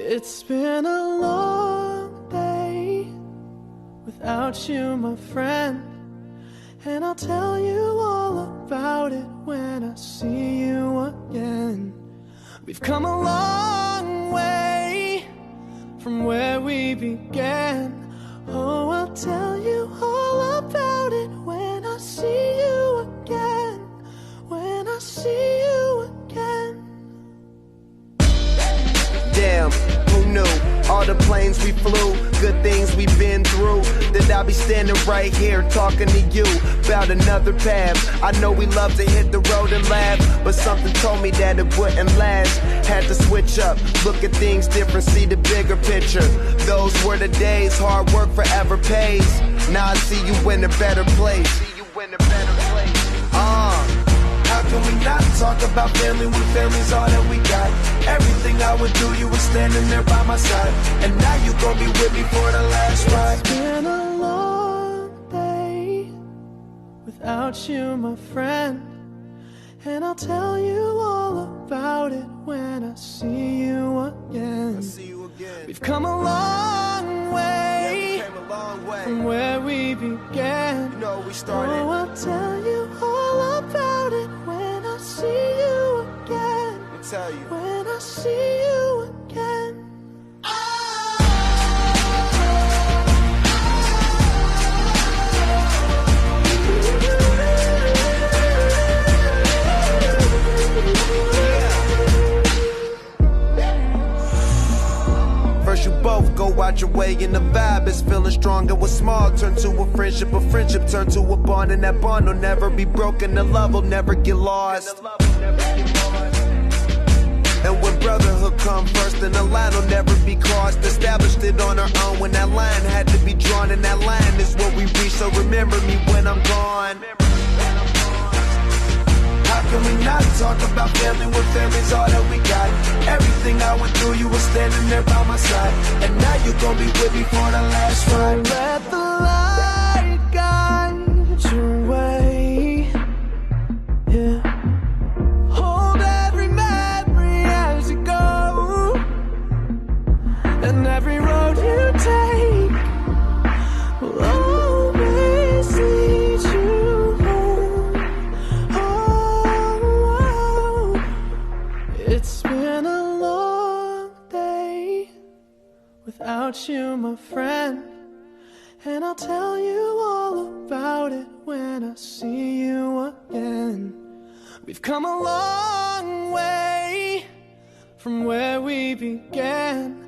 It's been a long day without you, my friend, and I'll tell you all about it when I see you again. We've come a long way from where we began. Oh, I'll tell you all about it when I see you again. When I see you again. Damn, who knew? All the planes we flew, good things we've been through, that I'll be standing right here talking to you about another path. I know we love to hit the road and laugh, but something told me that it wouldn't last. Had to switch up, look at things different, see the bigger picture. Those were the days, hard work forever pays. Now I see you in a better place. How can we not talk about family when family's all that we got? Everything I would do, you were standing there by my side, and now you gon' be with me for the last ride. It's been a long day without you, my friend, and I'll tell you all about it when I see you again. We've come a long way, from where we began. You know we started. Oh, I'll tell you all about it when I see you again. Let me tell you. When I see you again. First you both go out your way and the vibe is feeling strong, and what's small turn to a friendship turn to a bond, and that bond will never be broken, the love will never get lost. And when brotherhood come first, then the line will never be crossed. Established it on our own when that line had to be drawn, and that line is what we reach, so remember me when I'm gone. How can we not talk about family when family's all that we got? Everything I went through, you were standing there by my side, and now you gon' be with me for the last ride. Let the light guide your way. Yeah. Hold every memory as you go, and every road you take will always lead you home. Oh, it's been a long day without you, my friend, and I'll tell you all about it when I see you again. We've come a long way from where we began.